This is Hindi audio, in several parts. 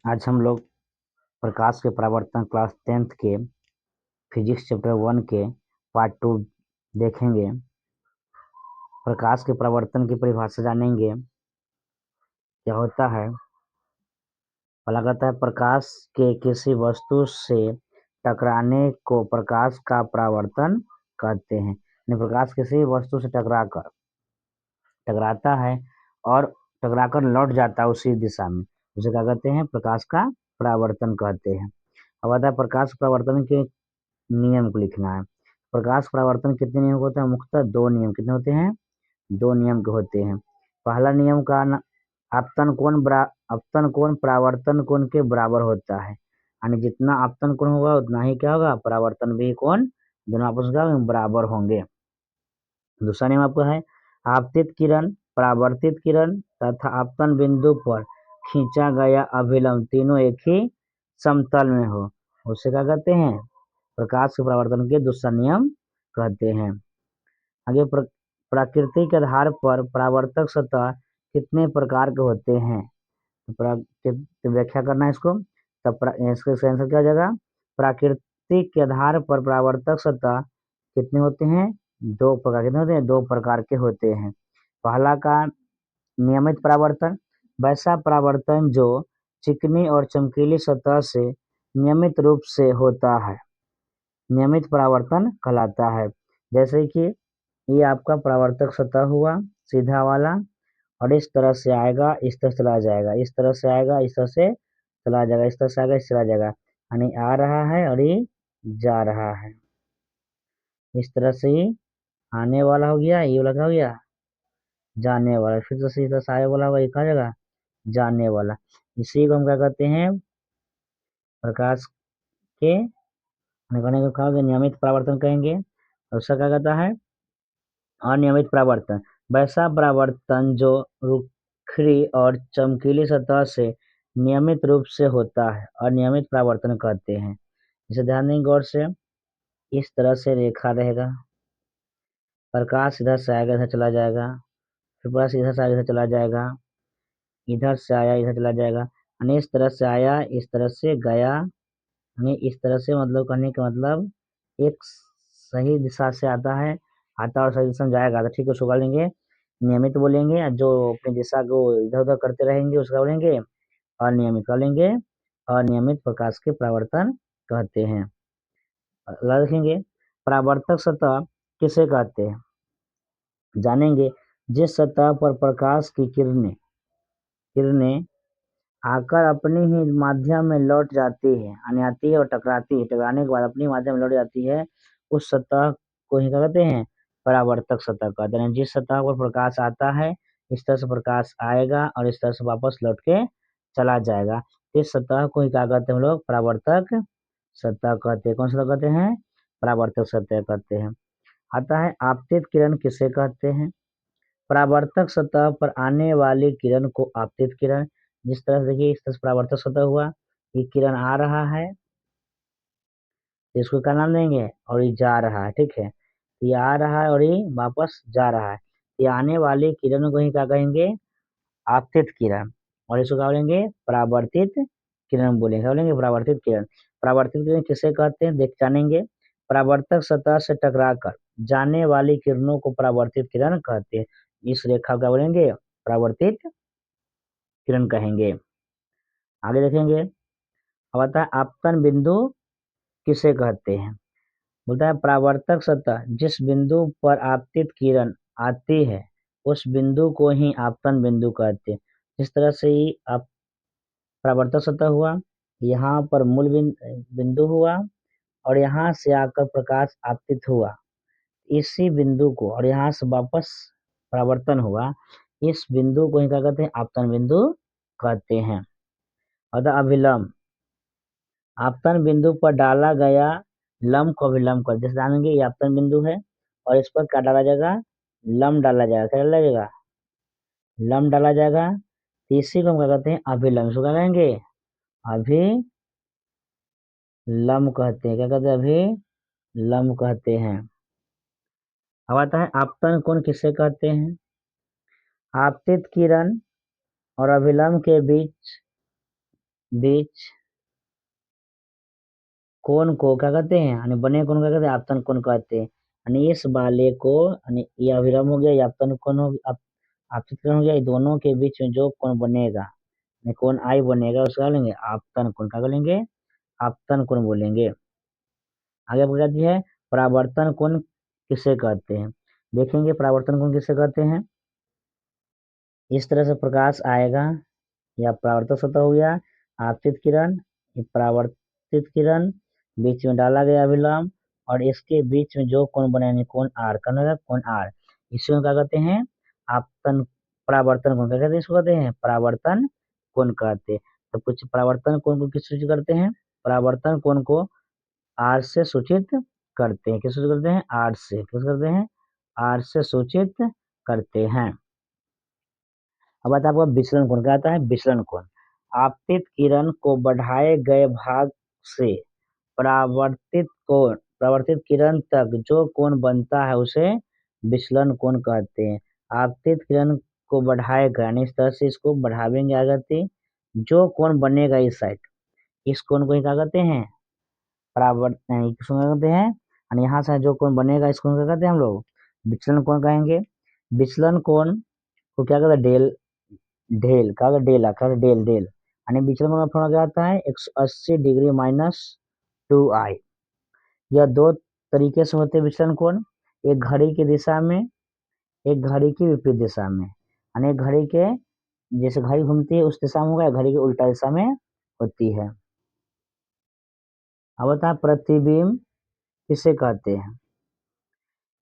आज हम लोग प्रकाश के परावर्तन क्लास 10th के फिजिक्स चैप्टर 1 के पार्ट 2 देखेंगे। प्रकाश के परावर्तन की परिभाषा जानेंगे, क्या होता है। पहला कहता है प्रकाश के किसी वस्तु से टकराने को प्रकाश का परावर्तन कहते हैं। प्रकाश किसी वस्तु से टकराता है और टकराकर लौट जाता है उसी दिशा में, उसे क्या कहते हैं, प्रकाश का परावर्तन कहते हैं। अब आता है प्रकाश परावर्तन के नियम को लिखना है। प्रकाश परावर्तन कितने नियम होते हैं? मुख्यतः 2 नियम। कितने होते हैं? 2 नियम के होते हैं। पहला नियम का आपतन कोण परावर्तन कोण के बराबर होता है, यानी जितना आपतन कोण होगा उतना ही क्या होगा, परावर्तन भी कोण, दोनों आपस में बराबर होंगे। दूसरा नियम आपका है आपतित किरण, परावर्तित किरण तथा आपतन बिंदु पर खींचा गया अभिलंब तीनों एक ही समतल में हो, उसे क्या कहते हैं, प्रकाश के परावर्तन के दूसरा नियम कहते हैं। आगे प्रकृति के आधार पर परावर्तक सतह कितने प्रकार के होते हैं, तो व्याख्या करना है इसको। तब इसका आंसर क्या हो जाएगा, प्रकृति के आधार पर परावर्तक सतह कितने होते हैं? 2 प्रकार। कितने होते हैं? 2 प्रकार के होते हैं। पहला का नियमित परावर्तन, वैसा परावर्तन जो चिकनी और चमकीली सतह से नियमित रूप से होता है, नियमित परावर्तन कहलाता है। जैसे कि ये आपका परावर्तक सतह हुआ सीधा वाला, और इस तरह से आएगा, इस तरह चला जाएगा, इस तरह से आएगा, इस तरह से चला जाएगा, इस तरह से आएगा, इस चला जाएगा, यानी आ रहा है और ये जा रहा है। इस तरह से ही आने वाला हो गया, ये वाला क्या हो गया, जाने वाला। फिर से इस तरह से आने वाला होगा, ये कहा जाएगा, जाने वाला। इसी को हम क्या कहते हैं, प्रकाश के कहने को कहा नियमित परावर्तन कहेंगे। और उसका क्या कहता है, अनियमित परावर्तन, वैसा परावर्तन जो रुखरी और चमकीली सतह से नियमित रूप से होता है, अनियमित परावर्तन कहते हैं। इसे ध्यान देंगे गौर से। इस तरह से रेखा रहेगा, प्रकाश इधर से आएगा, इधर चला जाएगा, फिर प्रकाश इधर से आएगा, इधर चला जाएगा, इधर से आया, इधर चला जाएगा, यानी इस तरह से आया, इस तरह से गया, यानी इस तरह से, मतलब कहने का मतलब एक सही दिशा से आता और सही दिशा में जाएगा, तो ठीक है, उसको कर लेंगे नियमित बोलेंगे। जो अपनी दिशा को इधर उधर करते रहेंगे उसका बोलेंगे अनियमित, कर लेंगे अनियमित प्रकाश के परावर्तन कहते हैं। अगला देखेंगे परावर्तक सतह किसे कहते हैं, जानेंगे। जिस सतह पर प्रकाश की किरणें आकर अपनी ही माध्यम में लौट जाती है, यानी आती है और टकराती है, टकराने के बाद अपनी माध्यम में लौट जाती है, उस सतह को ही क्या कहते हैं, परावर्तक सतह कहते हैं। जिस सतह पर प्रकाश आता है, इस तरह से प्रकाश आएगा और इस तरह से वापस लौट के चला जाएगा, इस सतह को ही क्या कहते हैं हम लोग, परावर्तक सतह कहते हैं। कौन सा कहते हैं, परावर्तक सतह कहते हैं। आता है आपतित किरण किसे कहते हैं, परावर्तक सतह पर आने वाली किरण को आपतित किरण। जिस तरह से देखिए, इस तरह से परावर्तक सतह हुआ, ये किरण आ रहा है, इसको क्या नाम देंगे, और ये जा रहा है, ठीक है, ये आ रहा है और ये वापस जा रहा है, ये आने वाली किरण को ही क्या कहेंगे, आपतित किरण, और इसको क्या बोलेंगे, परावर्तित किरण बोलेंगे। क्या बोलेंगे, परावर्तित किरण। परावर्तित किरण किसे कहते हैं, देख जानेंगे। परावर्तक सतह से टकराकर जाने वाली किरणों को परावर्तित किरण कहते हैं। इस रेखा का बोलेंगे परावर्तित किरण कहेंगे। आगे देखेंगे, अब आता है आपतन बिंदु किसे कहते हैं। बोलता है परावर्तक सतह जिस बिंदु पर आपतित किरण आती है, उस बिंदु को ही आपतन बिंदु कहते हैं। जिस तरह से ही आप परावर्तक सतह हुआ, यहाँ पर मूल बिंदु हुआ, और यहाँ से आकर प्रकाश आपतित हुआ इसी बिंदु को, और यहाँ से वापस परावर्तन हुआ, इस बिंदु को ही क्या कहते हैं, आपतन बिंदु कहते हैं। अतः अभिलंब, आपतन बिंदु पर डाला गया लंब को अभिलंब कर, जैसे जानेंगे ये आपतन बिंदु है और इस पर क्या डाला जाएगा, लंब डाला जाएगा। क्या डाला जाएगा, लंब डाला जाएगा, तो इसी को हम क्या कहते हैं, अभिलंब। इसको क्या कहेंगे, अभिलंब कहते हैं। क्या कहते हैं, अभिलंब कहते हैं। अब आता है आपतन कोण किसे कहते हैं। आपतित किरण और अभिलंब के बीच बीच कोण को क्या कहते हैं, यानी बने कोण को क्या कहते हैं, आपतन कोण कहते हैं। यानी इस वाले को, यानी ये अभिलंब हो गया, ये आपतन कोण हो गया, आपतित कोण हो गया, ये दोनों के बीच में जो कोण बनेगा, यानी कोण आई बनेगा, उसका क्या बोलेंगे, आपतन कोण। क्या बोलेंगे, आपतन कोण बोलेंगे। आगे आपको क्या दिया है, परावर्तन कोण किसे कहते हैं। देखेंगे परावर्तन कोण किसे कहते हैं। इस तरह से प्रकाश आएगा, या परावर्तक सतह हो गया, आपतित किरण, ये परावर्तित किरण, बीच में डाला गया अभिलंब, और इसके बीच में जो कोण बने, यानी कोण आर, कौन होगा, कोण आर, इसको क्या कहते हैं, आपतन परावर्तन कोण। क्या कहते हैं, इसको कहते हैं परावर्तन कोण कहते हैं। तो कुछ परावर्तन कोण को किस सूचित करते हैं, परावर्तन कोण को आर से सूचित करते हैं। किस सूचित करते हैं, आर से, किस करते हैं, आर से सूचित करते हैं। अब आता है आपका विचलन कोण। क्या आता है, विचलन कोण, आपतित किरण को बढ़ाए गए भाग से परावर्तित किरण तक जो कोण बनता है उसे विचलन कोण कहते हैं। आपतित किरण को बढ़ाए गए, यानी इस तरह से इसको बढ़ावेंगे आगे, जो कोण बनेगा इस साइड, इस कोण को ही क्या कहते हैं, परावर्तन किसको कहते हैं, और यहाँ से जो कोण बनेगा इस कोण को क्या कहते हैं हम लोग, विचलन कोण कहेंगे। विचलन कोण को क्या कहते हैं, डेल, ढेल, क्या होगा, डेल, क्या होगा, डेल डेल, यानी विचलन कोण का फॉर्मूला क्या आता है, 180 डिग्री माइनस 2i। यह दो तरीके से होते हैं विचलन कोण, एक घड़ी की दिशा में, एक घड़ी की विपरीत दिशा में, यानी घड़ी के जैसे घड़ी घूमती है उस दिशा में होगा, घड़ी के उल्टा दिशा में होती है। अब बता, प्रतिबिंब किसे कहते हैं।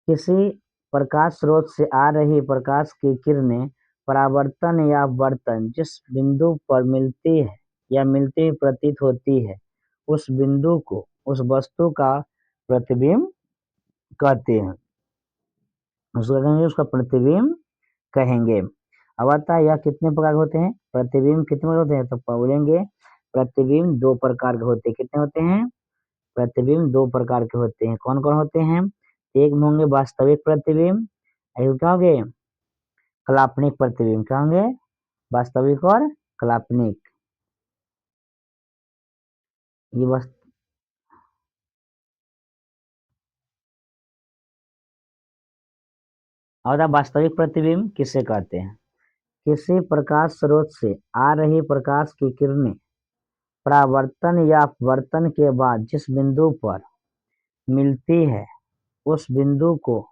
किसी प्रकाश स्रोत से आ रही प्रकाश की किरणें परावर्तन या अपवर्तन जिस बिंदु पर मिलती है या मिलती हुई प्रतीत होती है, उस बिंदु को उस वस्तु का प्रतिबिंब कहते हैं। उसको कहेंगे, उसका प्रतिबिंब कहेंगे। अब आता है, यह कितने प्रकार के होते हैं, प्रतिबिंब कितने प्रकार होते हैं, तो बोलेंगे प्रतिबिंब दो प्रकार के होते हैं। कितने होते हैं, प्रतिबिंब दो प्रकार के होते हैं। कौन कौन होते हैं, एक में होंगे वास्तविक प्रतिबिंब, एक क्या होंगे, काल्पनिक प्रतिबिंब। क्या होंगे, वास्तविक और काल्पनिक। ये बस और वास्तविक प्रतिबिंब किसे कहते हैं, किसी प्रकाश स्रोत से आ रही प्रकाश की किरणें परावर्तन या अपवर्तन के बाद जिस बिंदु पर मिलती है, उस बिंदु को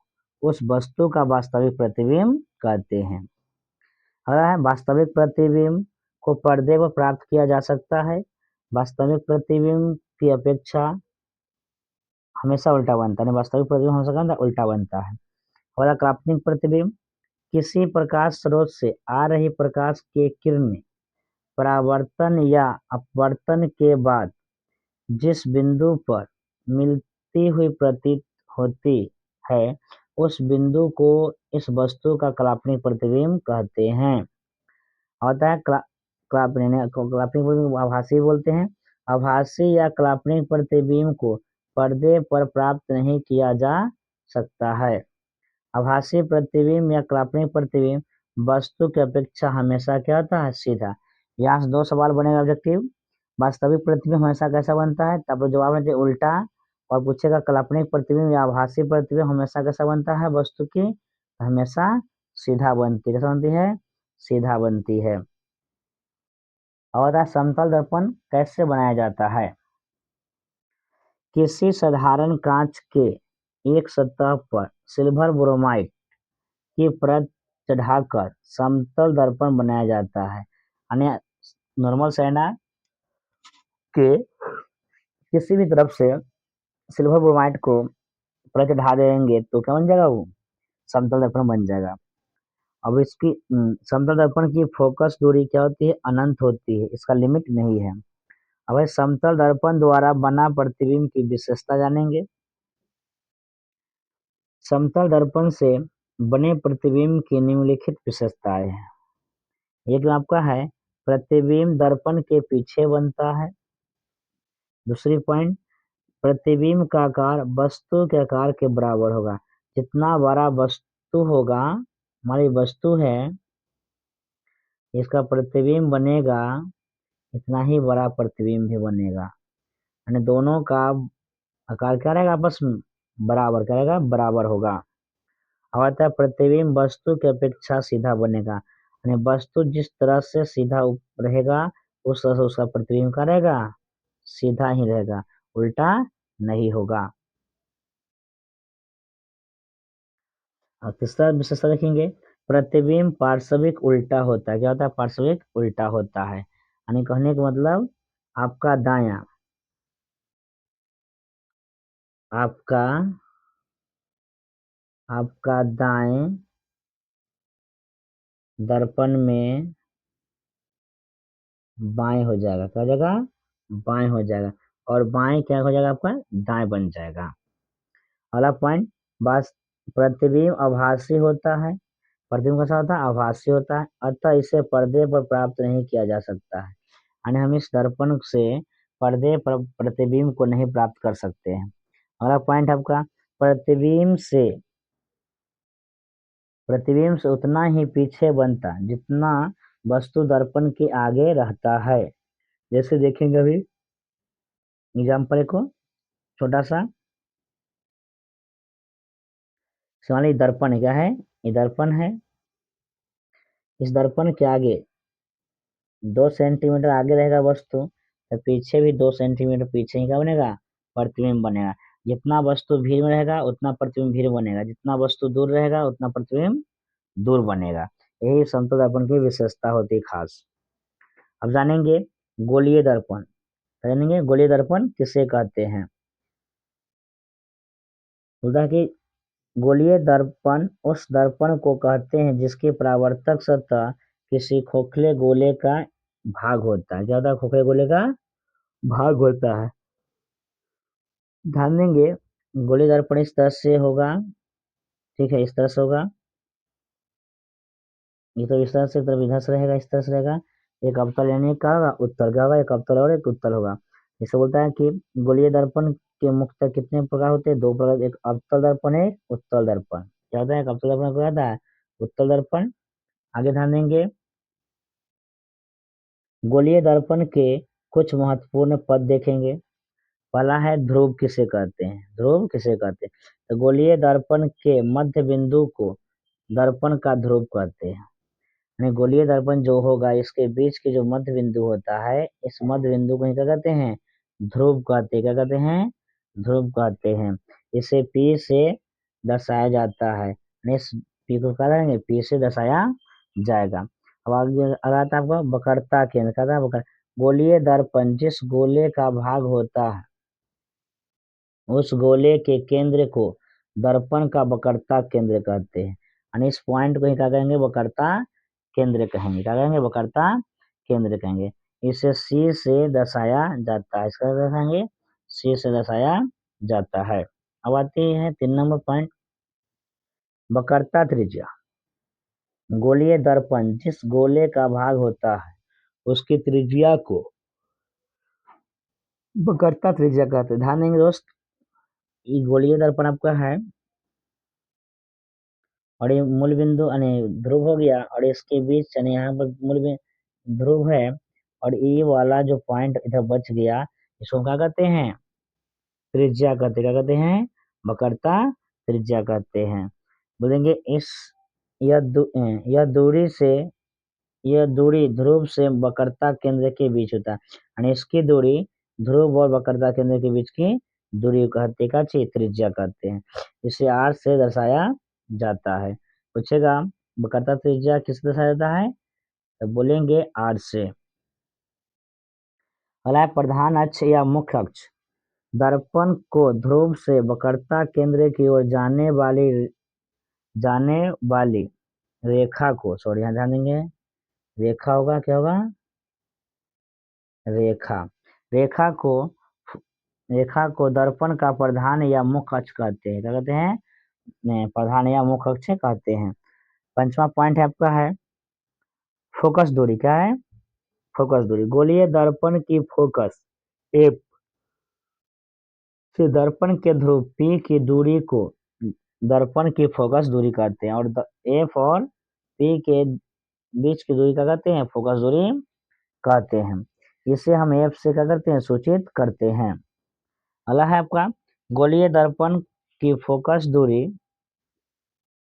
उस वस्तु का वास्तविक प्रतिबिंब कहते हैं। वास्तविक प्रतिबिंब को पर्दे पर प्राप्त किया जा सकता है। वास्तविक प्रतिबिंब की अपेक्षा हमेशा उल्टा बनता है, वास्तविक प्रतिबिंब हमेशा उल्टा बनता है। और काल्पनिक प्रतिबिंब, किसी प्रकाश स्रोत से आ रही प्रकाश की किरणें परावर्तन या अपवर्तन के बाद जिस बिंदु पर मिलती हुई प्रतीत होती है, उस बिंदु को इस वस्तु का काल्पनिक प्रतिबिंब कहते हैं। होता है काल्पनिक प्रतिबिंब आभासी बोलते हैं। आभासी या काल्पनिक प्रतिबिंब को पर्दे पर प्राप्त नहीं किया जा सकता है। आभासी प्रतिबिंब या काल्पनिक प्रतिबिंब वस्तु की अपेक्षा हमेशा क्या होता है, सीधा। यहाँ से दो सवाल बनेगा ऑब्जेक्टिव, वास्तविक प्रतिबिंब हमेशा कैसा बनता है, तब जवाब में उल्टा, और पूछेगा काल्पनिक प्रतिबिंब या आभासी प्रतिबिंब हमेशा कैसा बनता है, वस्तु की हमेशा सीधा बनती है। कैसा बनती है, सीधा बनती है। और समतल दर्पण कैसे बनाया जाता है। किसी साधारण कांच के एक सतह पर सिल्वर ब्रोमाइड की परत चढ़ाकर समतल दर्पण बनाया जाता है। यानी नॉर्मल सैना के किसी भी तरफ से सिल्वर ब्रोमाइड को परत चढ़ा देंगे तो क्या बन जाएगा, वो समतल दर्पण बन जाएगा। अब इसकी समतल दर्पण की फोकस दूरी क्या होती है, अनंत होती है, इसका लिमिट नहीं है। अब समतल दर्पण द्वारा बना प्रतिबिंब की विशेषता जानेंगे। समतल दर्पण से बने प्रतिबिंब की निम्नलिखित विशेषताएं हैं। एक आपका है, प्रतिबिंब दर्पण के पीछे बनता है। दूसरी पॉइंट, प्रतिबिंब का आकार वस्तु के आकार के बराबर होगा। जितना बड़ा वस्तु होगा, हमारी वस्तु है, इसका प्रतिबिंब बनेगा इतना ही बड़ा प्रतिबिंब भी बनेगा, यानी दोनों का आकार क्या रहेगा आपस में बराबर, क्या रहेगा बराबर होगा। अब आता है प्रतिबिंब वस्तु की अपेक्षा सीधा बनेगा, यानी वस्तु जिस तरह से सीधा रहेगा उस तरह से उसका प्रतिबिंब क्या रहेगा, सीधा ही रहेगा, उल्टा नहीं होगा। और तीसरा विशेषता देखेंगे, प्रतिबिंब पार्श्विक उल्टा होता है। क्या होता है, पार्श्विक उल्टा होता है, यानी कहने का मतलब आपका दायां, आपका आपका दाएं दर्पण में बाएं हो जाएगा, क्या हो जाएगा, बाएं हो जाएगा, और बाएं क्या हो जाएगा आपका दाएं बन जाएगा। अगला पॉइंट, बस प्रतिबिंब आभासी होता है। प्रतिबिंब कैसा होता है, आभासी होता है, अतः इसे पर्दे पर प्राप्त नहीं किया जा सकता है, यानी हम इस दर्पण से पर्दे पर प्रतिबिंब को नहीं प्राप्त कर सकते हैं। अगला पॉइंट आपका, प्रतिबिंब से प्रतिबिंब से उतना ही पीछे बनता जितना वस्तु दर्पण के आगे रहता है। जैसे देखेंगे अभी एग्जाम्पल को, छोटा सा, मान लीजिए दर्पण है, क्या है, ये दर्पण है, इस दर्पण के आगे 2 सेंटीमीटर आगे रहेगा वस्तु, तो पीछे भी 2 सेंटीमीटर पीछे ही क्या बनेगा, प्रतिबिंब बनेगा। जितना वस्तु भीड़ में रहेगा उतना प्रतिबिंब भीड़ बनेगा, जितना वस्तु दूर रहेगा उतना प्रतिबिंब दूर बनेगा। यही समतल दर्पण की विशेषता होती है खास। अब जानेंगे गोलीय दर्पण, जानेंगे गोलीय दर्पण किसे कहते हैं। बोलता है कि गोलीय दर्पण उस दर्पण को कहते हैं जिसकी परावर्तक सतह किसी खोखले गोले का भाग होता है। क्या होता है, खोखले गोले का भाग होता है। ध्यान देंगे, गोलीय दर्पण इस तरह से होगा, ठीक है, इस तरह से होगा, ये तो इस तरह से, तरफ इधर से रहेगा, इस तरह से रहेगा। एक अवतल यानी क्या होगा, उत्तल का होगा, एक अवतल और एक उत्तल होगा। इसे बोलता है कि गोलीय दर्पण के मुख्यतः कितने प्रकार होते हैं, 2 प्रकार, एक अवतल दर्पण है, एक उत्तल दर्पण। क्या होता है, एक अवतल दर्पण क्या होता है, उत्तल दर्पण। आगे ध्यान देंगे, गोलीय दर्पण के कुछ महत्वपूर्ण पद देखेंगे। पहला है ध्रुव किसे कहते हैं, ध्रुव किसे कहते हैं, तो गोलीय दर्पण के मध्य बिंदु को दर्पण का ध्रुव कहते हैं। यानी गोलीय दर्पण जो होगा इसके बीच के जो मध्य बिंदु होता है, इस मध्य बिंदु को ही क्या कहते हैं, ध्रुव कहते हैं। क्या कहते हैं, ध्रुव कहते हैं। इसे पी से दर्शाया जाता है, यानी इस पी को क्या करेंगे, पी से दर्शाया जाएगा। अब आगे अगर आता है आपको वक्रता केंद्र, क्या था वक्र, गोलीय दर्पण जिस गोले का भाग होता है उस गोले के केंद्र को दर्पण का वक्रता केंद्र कहते हैं, यानी इस पॉइंट को ही क्या कहेंगे, वक्रता केंद्र कहेंगे। क्या कहेंगे, वक्रता केंद्र कहेंगे। इसे सी से दर्शाया जाता है, इसका दर्शाएंगे, सी से दर्शाया जाता है। अब आती है 3 नंबर पॉइंट, वक्रता त्रिज्या। गोलीय दर्पण जिस गोले का भाग होता है उसकी त्रिज्या को वक्रता त्रिज्या कहते हैं। ध्यान देंगे दोस्त, ये गोलीय दर्पण आपका है और ये मूल बिंदु यानी ध्रुव हो गया, और इसके बीच यानी यहाँ पर ध्रुव है, और ये वाला जो पॉइंट इधर बच गया इसको क्या कहते हैं, त्रिज्या कहते, क्या कहते हैं, वक्रता त्रिज्या कहते हैं। बोलेंगे इस यह दूरी से, यह दूरी ध्रुव से वक्रता केंद्र के बीच होता है, यानी इसकी दूरी ध्रुव और वक्रता केंद्र के बीच की दूरी कहते का त्रिज्या कहते हैं। इसे आर से दर्शाया जाता है। पूछेगा वक्रता त्रिज्या किस दर्शाया जाता है, तो बोलेंगे आर से। अगला है प्रधान अक्ष या मुख्य अक्ष। दर्पण को ध्रुव से वक्रता केंद्र की ओर जाने वाली रेखा को, सॉरी यहाँ ध्यान देंगे, रेखा होगा, क्या होगा, रेखा, रेखा को रेखा को दर्पण का प्रधान या मुख्य अक्ष कहते हैं। क्या कहते हैं, प्रधान या मुख्य अक्ष कहते हैं। 5वां पॉइंट है आपका है फोकस दूरी। क्या है, फोकस दूरी। गोलीय दर्पण की फोकस एफ से दर्पण के ध्रुव पी की दूरी को दर्पण की फोकस दूरी कहते हैं, और एफ और पी के बीच की दूरी क्या कहते हैं, फोकस दूरी कहते हैं। इसे हम एफ से क्या करते हैं, सूचित करते हैं। अगला है आपका गोलीय दर्पण की फोकस दूरी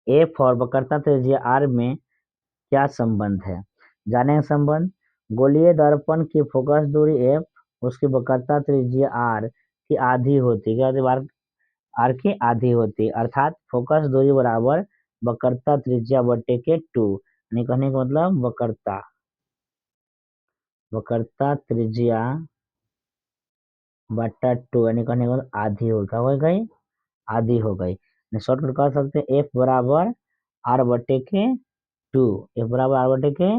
एफ और वक्रता त्रिज्या आर में क्या संबंध है। जानेंगे संबंध। गोलीय दर्पण की फोकस दूरी एफ, उसकी वक्रता त्रिज्या आर की आधी होती है, क्या होती है, आर की आधी होती है, अर्थात फोकस दूरी बराबर वक्रता त्रिज्या बटे के 2। यानी कहने का मतलब वक्रता त्रिज्या बटा 2, यानी कहने का मतलब आधी हो, क्या हो गई, आधी हो गई। शॉर्टकट कह सकते हैं एफ बराबर आर बटे के 2, एफ बराबर आर बटे के